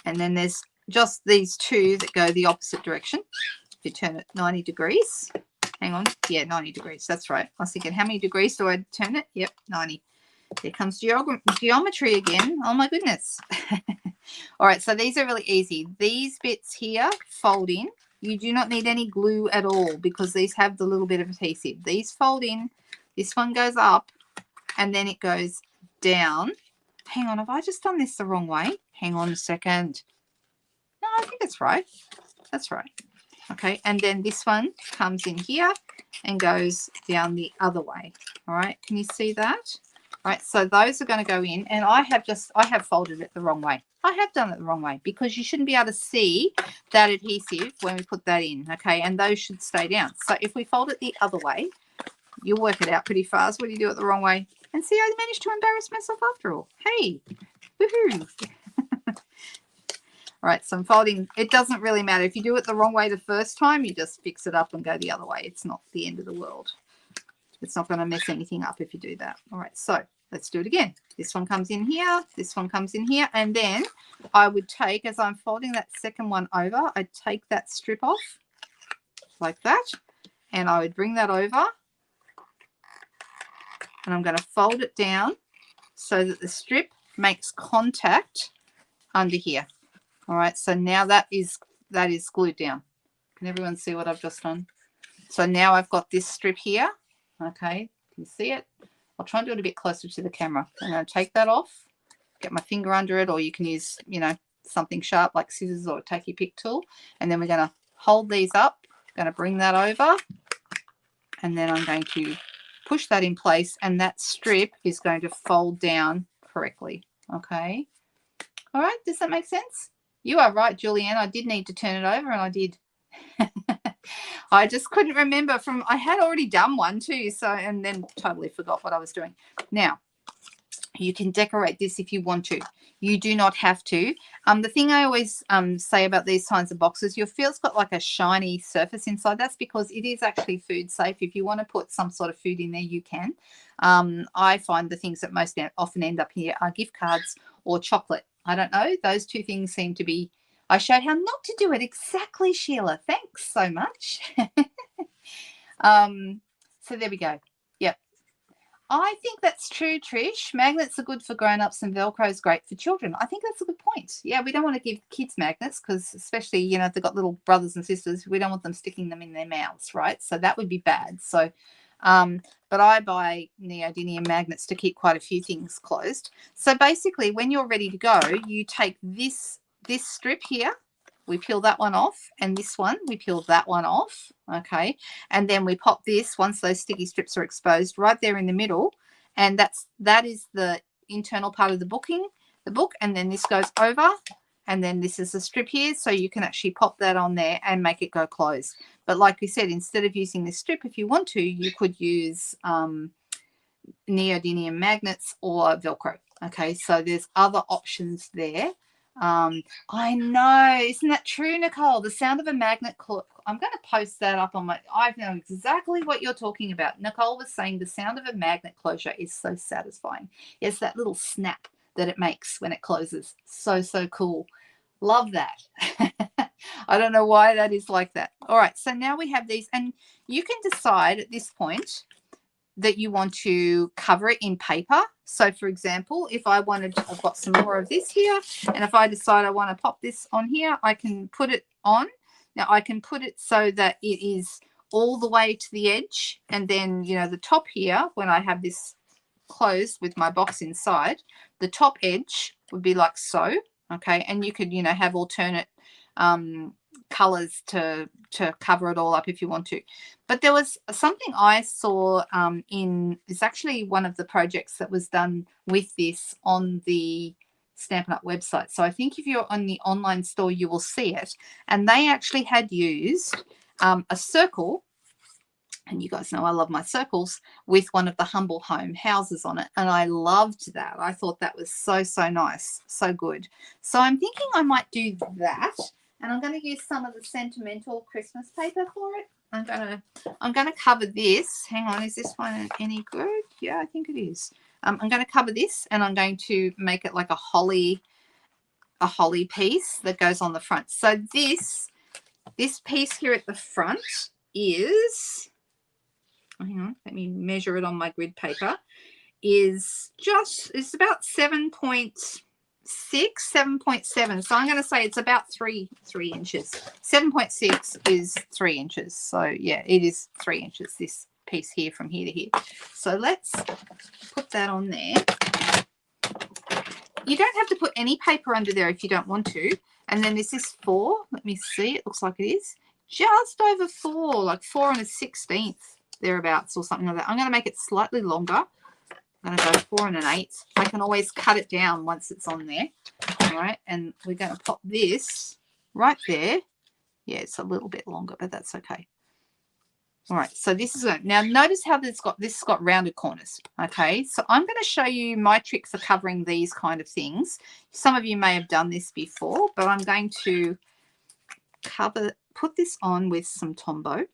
and then there's just these two that go the opposite direction. If you turn it 90 degrees, hang on, yeah, 90 degrees, that's right. I was thinking, how many degrees do I turn it? Yep, 90. There comes geometry again. Oh my goodness. All right, so these are really easy. These bits here fold in. You do not need any glue at all because these have the little bit of adhesive. These fold in. This one goes up and then it goes down. Hang on, have I just done this the wrong way? Hang on a second. No, I think it's right. That's right. Okay, and then this one comes in here and goes down the other way. All right, can you see that? Right, so those are going to go in, and I have folded it the wrong way. I have done it the wrong way because you shouldn't be able to see that adhesive when we put that in, okay, and those should stay down. So if we fold it the other way, you'll work it out pretty fast when you do it the wrong way. And see, I managed to embarrass myself after all. Hey, woohoo. All right, so I'm folding. It doesn't really matter. If you do it the wrong way the first time, you just fix it up and go the other way. It's not the end of the world. It's not going to mess anything up if you do that. All right, so let's do it again. This one comes in here. This one comes in here. And then I would take, as I'm folding that second one over, I'd take that strip off like that. And I would bring that over. And I'm going to fold it down so that the strip makes contact under here. All right, so now that is glued down. Can everyone see what I've just done? So now I've got this strip here. Okay, can you see it? I'll try and do it a bit closer to the camera. I'm going to take that off, get my finger under it, or you can use, you know, something sharp like scissors or a tacky pick tool. And then we're going to hold these up. I'm going to bring that over, and then I'm going to push that in place, and that strip is going to fold down correctly. Okay. All right, does that make sense? You are right, Julianne. I did need to turn it over, and I did. I just couldn't remember I had already done one too, so, and then totally forgot what I was doing. Now, you can decorate this if you want to. You do not have to. The thing I always say about these kinds of boxes, you'll feel it's got like a shiny surface inside. That's because it is actually food safe. If you want to put some sort of food in there, you can. I find the things that most often end up here are gift cards or chocolate. I don't know. Those two things seem to be. I showed how not to do it exactly, Sheila. Thanks so much. So there we go. Yep. I think that's true, Trish. Magnets are good for grown-ups and Velcro is great for children. I think that's a good point. Yeah, we don't want to give kids magnets because especially, you know, if they've got little brothers and sisters, we don't want them sticking them in their mouths, right? So that would be bad. So, but I buy neodymium magnets to keep quite a few things closed. So basically, when you're ready to go, you take this strip here, we peel that one off, and this one, we peel that one off, okay? And then we pop this, once those sticky strips are exposed, right there in the middle, and that is the internal part of the book, and then this goes over, and then this is the strip here, so you can actually pop that on there and make it go closed. But like we said, instead of using this strip, if you want to, you could use neodymium magnets or Velcro. Okay, so there's other options there. I know, isn't that true, Nicole? The sound of a magnet. I'm going to post that up on my. I know exactly what you're talking about. Nicole was saying the sound of a magnet closure is so satisfying. It's that little snap that it makes when it closes. So cool. Love that. I don't know why that is like that. All right, so now we have these, and you can decide at this point that you want to cover it in paper. So for example, if I wanted, I've got some more of this here, and if I decide I want to pop this on here, I can put it on. Now I can put it so that it is all the way to the edge, and then, you know, the top here, when I have this closed with my box inside, the top edge would be like so. Okay, and you could, you know, have alternate colors to cover it all up if you want to. But there was something I saw it's actually one of the projects that was done with this on the Stampin' Up website. So I think if you're on the online store, you will see it. And they actually had used a circle, and you guys know I love my circles, with one of the humble home houses on it. And I loved that. I thought that was so nice, so good. So I'm thinking I might do that. And I'm going to use some of the sentimental Christmas paper for it. I'm going to cover this. Hang on, is this one any good? Yeah, I think it is. I'm going to cover this, and I'm going to make it like a holly piece that goes on the front. So this piece here at the front is, hang on, let me measure it on my grid paper, it's about 7.6, 7.7. So I'm going to say it's about 3 inches. 7.6 is 3 inches. So yeah, it is 3 inches, this piece here from here to here. So let's put that on there. You don't have to put any paper under there if you don't want to. And then this is 4. Let me see. It looks like it is just over 4, like 4 1/16 thereabouts or something like that. I'm going to make it slightly longer. I'm going to go 4 1/8. I can always cut it down once it's on there. All right, and we're going to pop this right there. Yeah, it's a little bit longer, but that's okay. All right, so this is now notice how this has got rounded corners. Okay, so I'm going to show you my trick for covering these kind of things. Some of you may have done this before, but I'm going to put this on with some Tombow.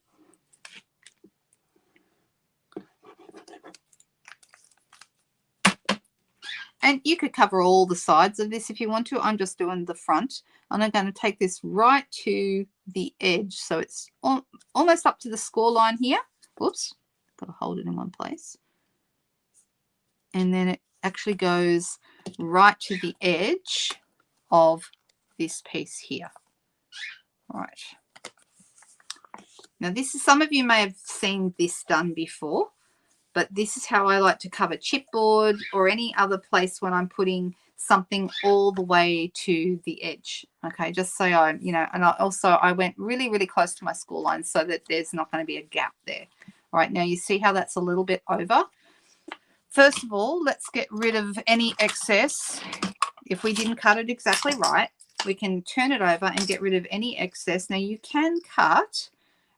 And you could cover all the sides of this if you want to. I'm just doing the front. And I'm going to take this right to the edge. So it's almost up to the score line here. Whoops, got to hold it in one place. And then it actually goes right to the edge of this piece here. All right. Now this is, some of you may have seen this done before, but this is how I like to cover chipboard or any other place when I'm putting something all the way to the edge. Okay, just so I, you know, and I went really close to my score line so that there's not going to be a gap there. All right, now you see how that's a little bit over. First of all, let's get rid of any excess. If we didn't cut it exactly right, we can turn it over and get rid of any excess. Now you can cut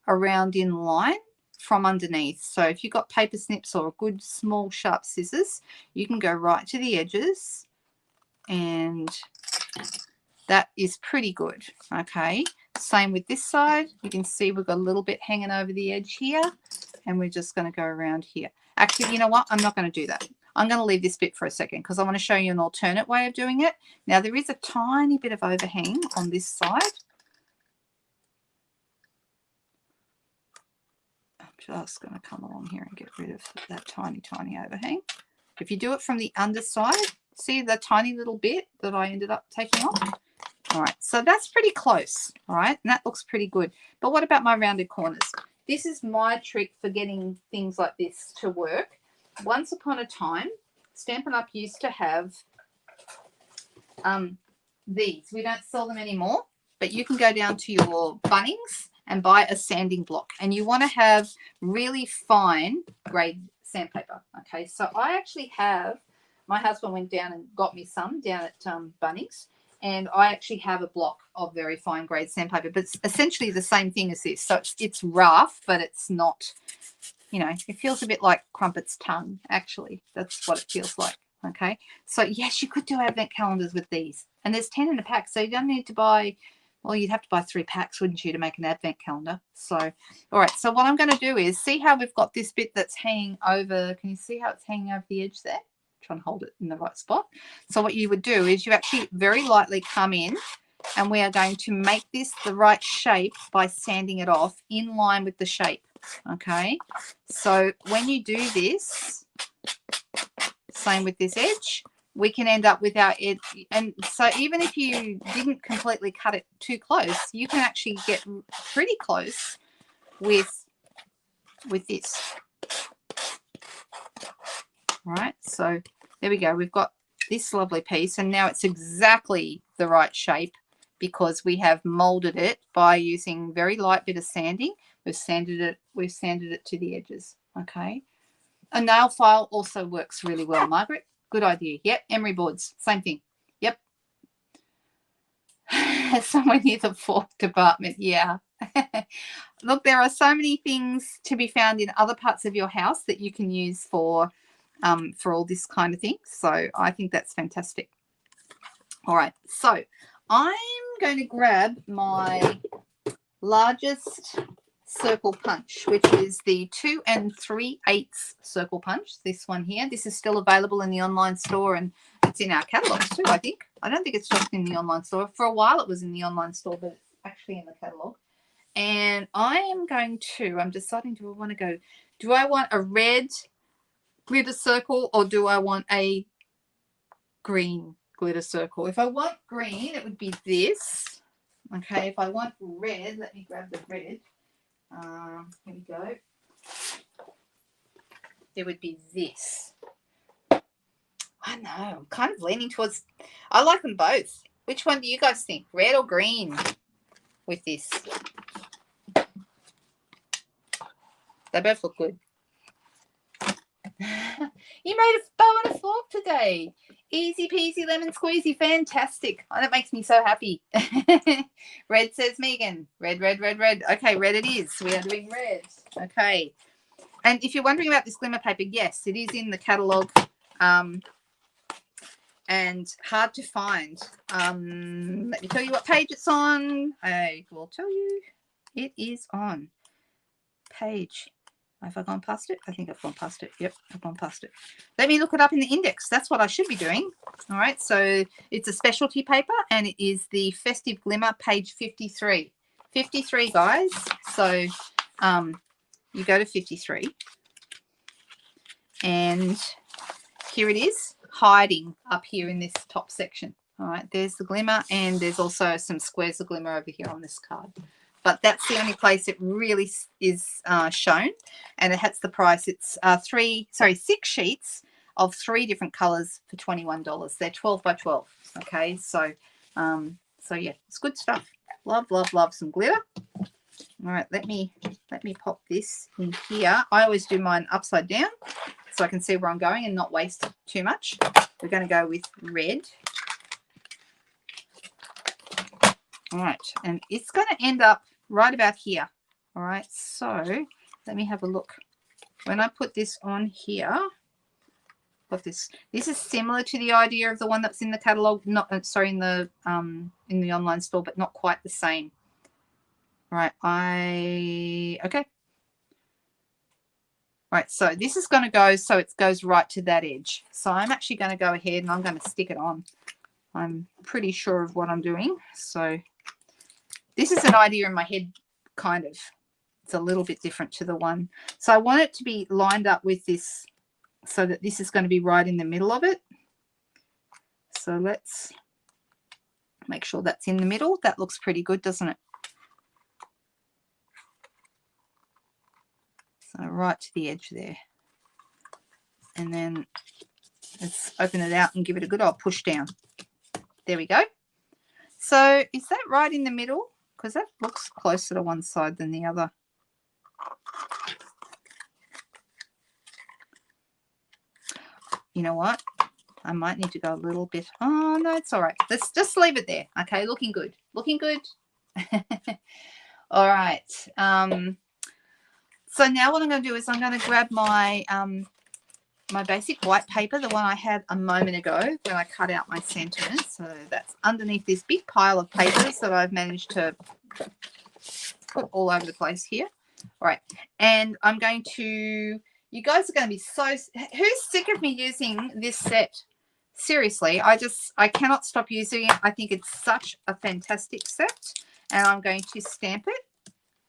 around in line from underneath. So if you've got paper snips or a good small sharp scissors, you can go right to the edges, and that is pretty good. Okay, same with this side. You can see we've got a little bit hanging over the edge here, and we're just going to go around here. Actually, you know what? I'm not going to do that. I'm going to leave this bit for a second because I want to show you an alternate way of doing it. Now there is a tiny bit of overhang on this side. Just going to come along here and get rid of that tiny overhang. If you do it from the underside, see the tiny little bit that I ended up taking off? All right, so that's pretty close. All right, and that looks pretty good. But what about my rounded corners? This is my trick for getting things like this to work. Once upon a time, Stampin' Up used to have these. We don't sell them anymore, but you can go down to your Bunnings and buy a sanding block, and you want to have really fine grade sandpaper. Okay, so I actually have, my husband went down and got me some down at Bunnings, and I actually have a block of very fine grade sandpaper, but it's essentially the same thing as this. So it's rough, but it's not you know, it feels a bit like Crumpet's tongue, actually. That's what it feels like, okay? So, yes, you could do advent calendars with these. And there's 10 in a pack, so you don't need to buy, well, you'd have to buy 3 packs, wouldn't you, to make an advent calendar? So, all right, so what I'm going to do is see how we've got this bit that's hanging over. Can you see how it's hanging over the edge there? Try and hold it in the right spot. So what you would do is you actually very lightly come in, and we are going to make this the right shape by sanding it off in line with the shape, okay? So when you do this, same with this edge, we can end up with our edge. And so even if you didn't completely cut it too close, you can actually get pretty close with this. All right, so there we go. We've got this lovely piece, and now it's exactly the right shape because we have molded it by using very light bit of sanding. We've sanded it to the edges, okay? A nail file also works really well, Margaret. Good idea. Yep, emery boards, same thing. Yep. Somewhere near the fork department, yeah. Look, there are so many things to be found in other parts of your house that you can use for all this kind of thing. So I think that's fantastic. All right, so I'm going to grab my largest circle punch, which is the 2 3/8 circle punch. This one here. This is still available in the online store, and it's in our catalogs too, I think. I don't think it's just in the online store. For a while it was in the online store, but it's actually in the catalog. And I'm deciding, do I want a red glitter circle or do I want a green glitter circle? If I want green, it would be this. Okay, if I want red, let me grab the red. Here we go. It would be this. I know, I'm kind of leaning towards, I like them both. Which one do you guys think? Red or green with this? They both look good. You made a bow and a fork today. Easy peasy lemon squeezy. Fantastic. Oh, that makes me so happy. Red, says Megan. Red, red, red, red. Okay, red it is. We are doing red. Okay. And if you're wondering about this glimmer paper, yes, it is in the catalogue and hard to find. Let me tell you what page it's on. I will tell you. It is on page. Have I gone past it? I think I've gone past it. Yep, I've gone past it. Let me look it up in the index. That's what I should be doing. All right, so it's a specialty paper, and it is the Festive Glimmer, page 53. 53, guys. So you go to 53. And here it is, hiding up here in this top section. All right, there's the glimmer, and there's also some squares of glimmer over here on this card. But that's the only place it really is shown, and it has the price. It's 6 sheets of 3 different colors for $21. They're 12 by 12. Okay, so yeah, it's good stuff. Love, love, love some glitter. All right, let me pop this in here. I always do mine upside down so I can see where I'm going and not waste too much. We're going to go with red. All right, and it's going to end up right about here. All right, so let me have a look. When I put this on here, got this is similar to the idea of the one that's in the catalog, not in the online store, but not quite the same. All right, okay. Right, so this is going to go so it goes right to that edge. So I'm actually going to go ahead and I'm going to stick it on. I'm pretty sure of what I'm doing. So this is an idea in my head, kind of. It's a little bit different to the one. So I want it to be lined up with this so that this is going to be right in the middle of it. So let's make sure that's in the middle. That looks pretty good, doesn't it? So right to the edge there. And then let's open it out and give it a good old push down. There we go. So is that right in the middle? Because that looks closer to one side than the other. You know what? I might need to go a little bit. Oh, no, it's all right. Let's just leave it there. Okay, looking good. Looking good. All right. So now what I'm going to do is I'm going to grab my my basic white paper, the one I had a moment ago when I cut out my centers. So that's underneath this big pile of papers that I've managed to put all over the place here. All right, and I'm going to, you guys are going to be so, who's sick of me using this set? Seriously, I cannot stop using it. I think it's such a fantastic set, and I'm going to stamp it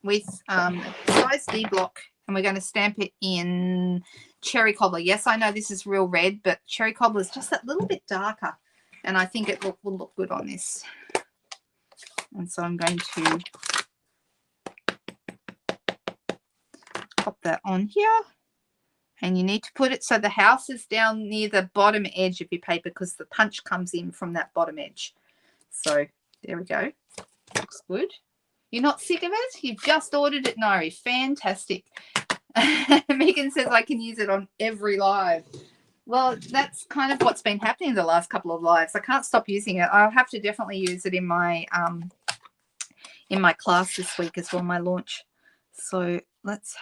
with size D block, and we're going to stamp it in Cherry Cobbler. Yes, I know this is real red, but Cherry Cobbler is just that little bit darker, and I think it will look good on this. And so I'm going to pop that on here, and you need to put it so the house is down near the bottom edge of your paper because the punch comes in from that bottom edge. So there we go. Looks good. You're not sick of it? You've just ordered it, Nari. Fantastic. Megan says I can use it on every live. Well, that's kind of what's been happening the last couple of lives. I can't stop using it. I'll have to definitely use it in my class this week as well, my launch. So let's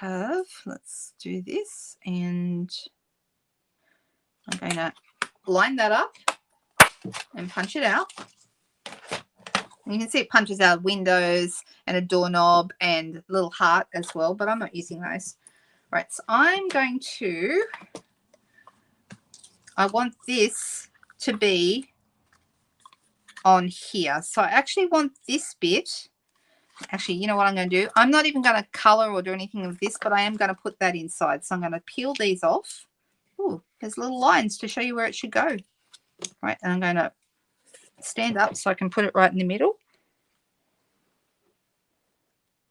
do this, and I'm going to line that up and punch it out. And you can see it punches out windows and a doorknob and a little heart as well, but I'm not using those. Right, so I'm going to, I want this to be on here. So I actually want this bit. Actually, you know what I'm going to do? I'm not even going to color or do anything with this, but I am going to put that inside. So I'm going to peel these off. Ooh, there's little lines to show you where it should go. Right, and I'm going to stand up so I can put it right in the middle.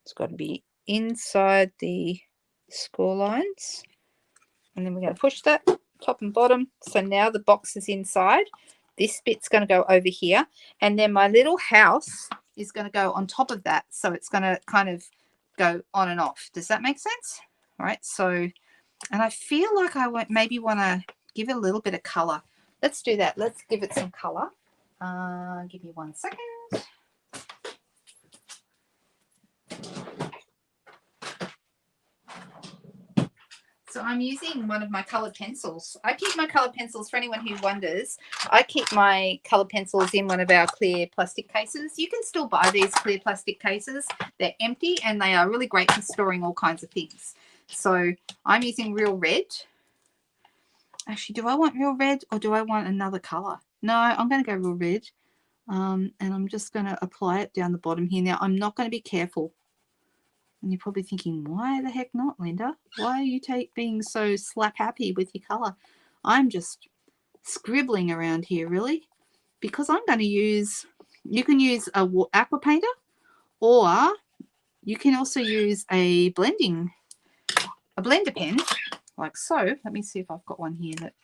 It's got to be inside the score lines. And then we're going to push that top and bottom. So now the box is inside. This bit's going to go over here. And then my little house is going to go on top of that. So it's going to kind of go on and off. Does that make sense? All right. So, and I feel like I maybe want to give it a little bit of color. Let's do that. Let's give it some color. Give me 1 second. So I'm using one of my colored pencils. I keep my colored pencils, for anyone who wonders, I keep my colored pencils in one of our clear plastic cases. You can still buy these clear plastic cases. They're empty and they are really great for storing all kinds of things. So I'm using Real Red. Actually, do I want Real Red or do I want another color? No, I'm going to go Real Red. And I'm just going to apply it down the bottom here. Now, I'm not going to be careful. And you're probably thinking, why the heck not, Linda? Why are you being so slap happy with your color? I'm just scribbling around here, really, because I'm going to use, you can use a aqua painter, or you can also use a blender pen, like so. Let me see if I've got one here that,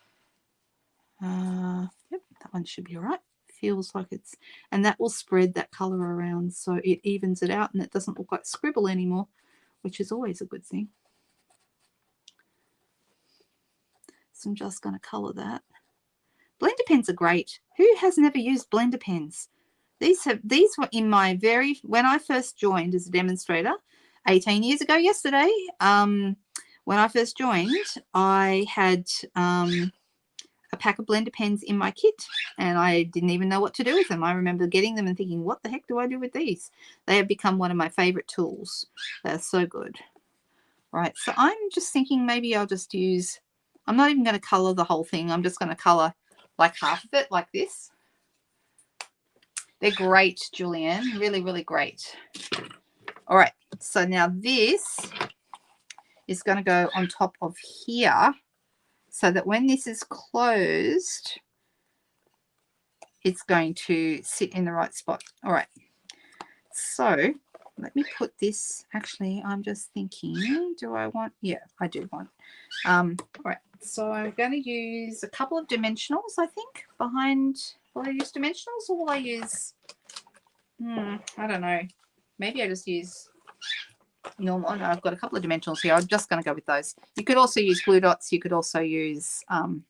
yep, that one should be all right. Feels like it's, and that will spread that color around so it evens it out and it doesn't look like scribble anymore, which is always a good thing. So I'm just going to color that. Blender pens are great. Who has never used blender pens? These were in my when I first joined as a demonstrator 18 years ago yesterday. When I first joined, I had a pack of blender pens in my kit, and I didn't even know what to do with them. I remember getting them and thinking, what the heck do I do with these? They have become one of my favorite tools. They're so good. Right, so I'm just thinking maybe I'll just use, I'm not even going to color the whole thing. I'm just going to color like half of it like this. They're great, Julianne. Really, really great. All right, so now this is going to go on top of here, so that when this is closed, it's going to sit in the right spot. All right. So let me put this, actually, I'm just thinking, do I want, yeah, I do want. All right. So I'm going to use a couple of dimensionals, I think, behind, will I use dimensionals or will I use, I don't know. Maybe I just use normal. No, I've got a couple of dimensionals here. I'm just going to go with those. You could also use glue dots. You could also use, I'm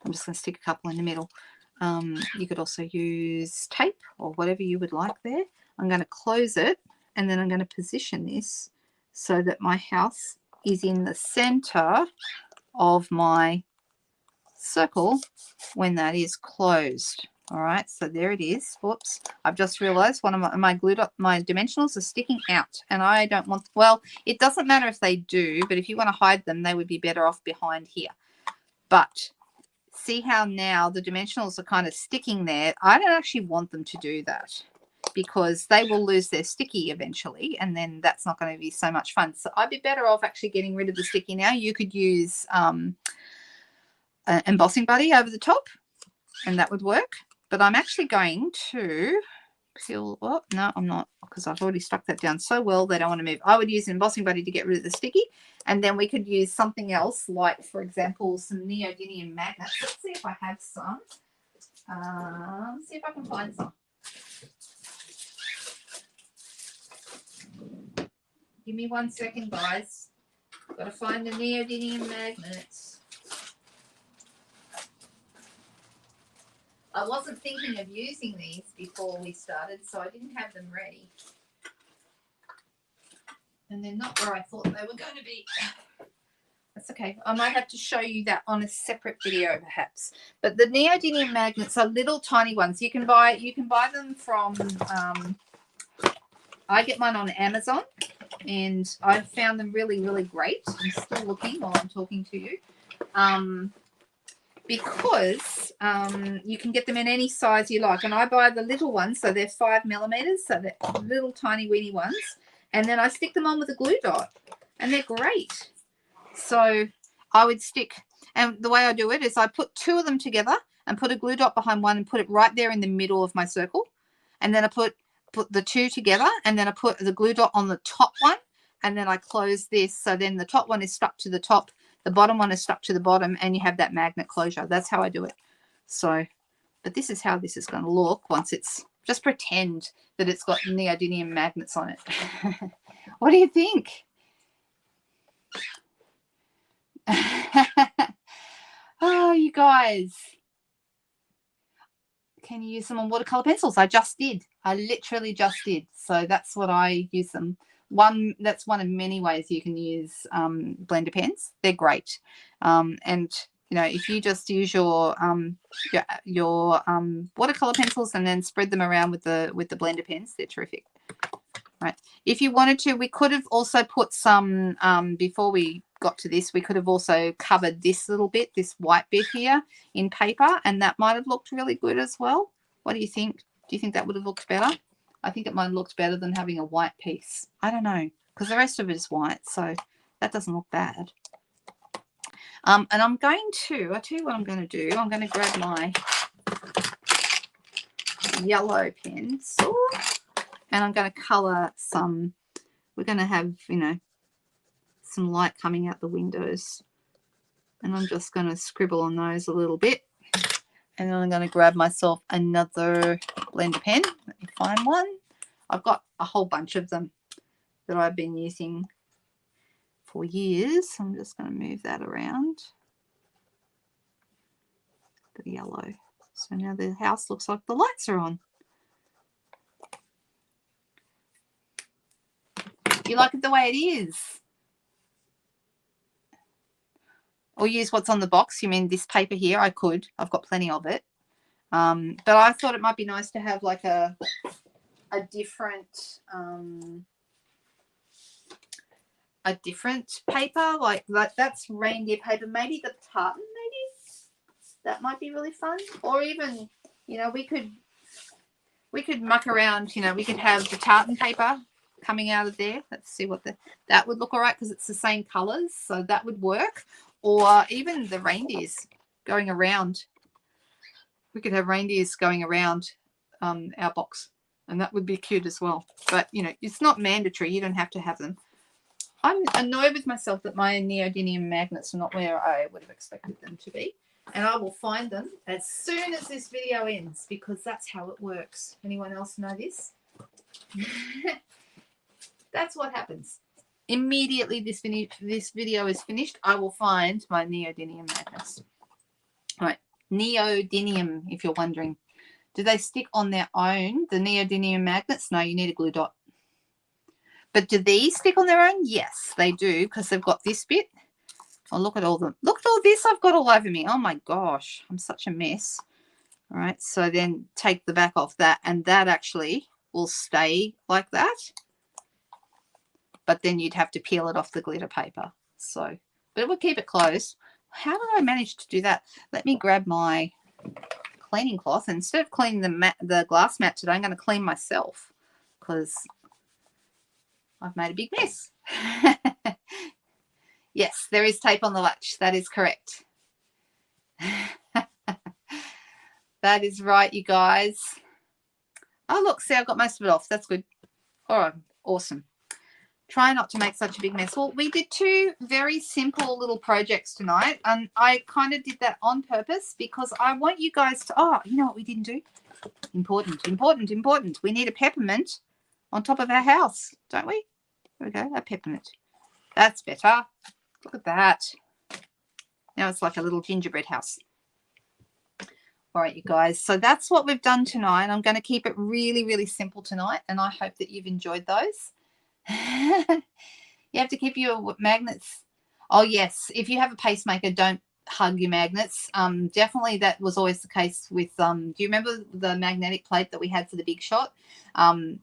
just going to stick a couple in the middle. You could also use tape or whatever you would like there. I'm going to close it, and then I'm going to position this so that my house is in the center of my circle when that is closed. All right, so there it is. Whoops, I've just realized one of my glue dot, my dimensionals are sticking out, and I don't want, well, it doesn't matter if they do, but if you want to hide them, they would be better off behind here. But see how now the dimensionals are kind of sticking there? I don't actually want them to do that, because they will lose their sticky eventually, and then that's not going to be so much fun. So I'd be better off actually getting rid of the sticky now. You could use an embossing buddy over the top, and that would work. But I'm actually going to seal, oh, no, I'm not, because I've already stuck that down so well they don't want to move. I would use an embossing buddy to get rid of the sticky, and then we could use something else, like, for example, some neodymium magnets. Let's see if I have some. See if I can find some. Give me 1 second, guys. Got to find the neodymium magnets. I wasn't thinking of using these before we started, so I didn't have them ready. And they're not where I thought they were going to be. That's okay. I might have to show you that on a separate video perhaps. But the neodymium magnets are little tiny ones. You can buy them from I get mine on Amazon, and I've found them really, really great. I'm still looking while I'm talking to you. Because you can get them in any size you like. And I buy the little ones, so they're 5 millimeters, so they're little tiny weeny ones. And then I stick them on with a glue dot, and they're great. So I would stick, and the way I do it is I put 2 of them together and put a glue dot behind one and put it right there in the middle of my circle. And then I put the 2 together, and then I put the glue dot on the top one, and then I close this. So then the top one is stuck to the top, the bottom one is stuck to the bottom, and you have that magnet closure. That's how I do it. So, but this is how this is going to look once it's, just pretend that it's got neodymium magnets on it. What do you think? Oh, you guys. Can you use them on watercolor pencils? I just did. I literally just did. So that's what I use them. That's one of many ways you can use blender pens. They're great. And you know, if you just use your watercolor pencils and then spread them around with the blender pens, they're terrific. Right. If you wanted to, we could have also put some before we got to this, we could have also covered this little bit, this white bit here, in paper, and that might have looked really good as well. What do you think? Do you think that would have looked better? I think it might have looked better than having a white piece. I don't know, because the rest of it is white, so that doesn't look bad. And I'm going to, I'll tell you what I'm going to do. I'm going to grab my yellow pencil, and I'm going to colour some. We're going to have, you know, some light coming out the windows, and I'm just going to scribble on those a little bit, and then I'm going to grab myself another blender pen. Let me find one. I've got a whole bunch of them that I've been using for years. I'm just going to move that around, the yellow. So now the house looks like the lights are on. You like it the way it is? Or use what's on the box. You mean this paper here? I could. I've got plenty of it. But I thought it might be nice to have like a different paper, like that's reindeer paper. Maybe the tartan, maybe that might be really fun. Or even, you know, we could muck around. You know, we could have the tartan paper coming out of there. Let's see what that would look all right, because it's the same colors, so that would work. Or even the reindeers going around. We could have reindeers going around our box, and that would be cute as well. But, you know, it's not mandatory. You don't have to have them. I'm annoyed with myself that my neodymium magnets are not where I would have expected them to be. And I will find them as soon as this video ends, because that's how it works. Anyone else know this? That's what happens. Immediately this video is finished, I will find my neodymium magnets. All right, neodymium, if you're wondering. Do they stick on their own, the neodymium magnets? No, you need a glue dot. But do these stick on their own? Yes, they do, because they've got this bit. Oh, look at all them. Look at all this I've got all over me. Oh my gosh, I'm such a mess. All right, so then take the back off that, and that actually will stay like that. But then you'd have to peel it off the glitter paper. So, but it would keep it closed. How did I manage to do that? Let me grab my cleaning cloth. Instead of cleaning the glass mat today, I'm going to clean myself because I've made a big mess. Yes, there is tape on the latch. That is correct. That is right, you guys. Oh, look, see, I've got most of it off. That's good. All right, awesome. Try not to make such a big mess. Well, we did 2 very simple little projects tonight, and I kind of did that on purpose because I want you guys to, oh, you know what we didn't do? Important, important, important. We need a peppermint on top of our house, don't we? There we go, a peppermint. That's better. Look at that. Now it's like a little gingerbread house. All right, you guys. So that's what we've done tonight. I'm going to keep it really, really simple tonight, and I hope that you've enjoyed those. You have to keep your magnets. Oh, yes. If you have a pacemaker, don't hug your magnets. Definitely that was always the case with, do you remember the magnetic plate that we had for the Big Shot?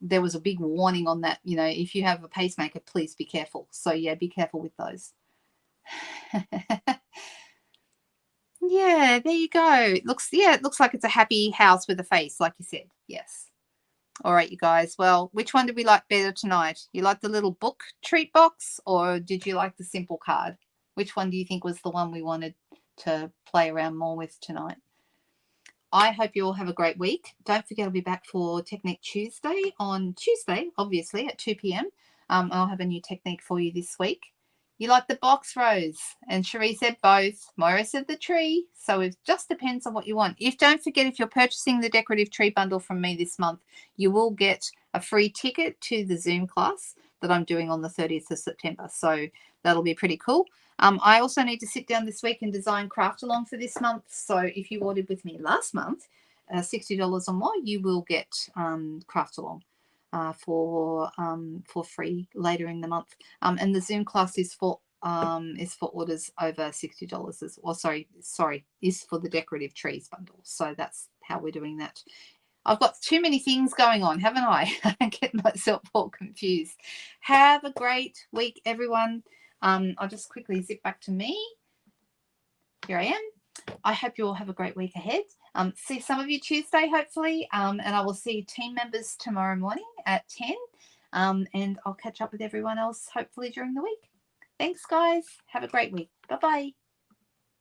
There was a big warning on that, you know, if you have a pacemaker, please be careful. So, yeah, be careful with those. Yeah, there you go. It looks like it's a happy house with a face, like you said. Yes. All right, you guys. Well, which one did we like better tonight? You like the little book treat box, or did you like the simple card? Which one do you think was the one we wanted to play around more with tonight? I hope you all have a great week. Don't forget I'll be back for Technique Tuesday on Tuesday, obviously, at 2 p.m. I'll have a new technique for you this week. You like the box, Rose? And Cherie said both. Moira said the tree. So it just depends on what you want. Don't forget, if you're purchasing the decorative tree bundle from me this month, you will get a free ticket to the Zoom class that I'm doing on the 30th of September. So that'll be pretty cool. I also need to sit down this week and design craft along for this month. So if you ordered with me last month, $60 or more, you will get craft along. For free later in the month, and the Zoom class is for orders over $60 as well. Sorry, is for the decorative trees bundle. So that's how we're doing that. I've got too many things going on, haven't I? I get myself all confused. Have a great week, everyone. I'll just quickly zip back to me. Here I am. I hope you all have a great week ahead. See some of you Tuesday, hopefully, and I will see team members tomorrow morning at 10, and I'll catch up with everyone else hopefully during the week. Thanks, guys. Have a great week. Bye-bye.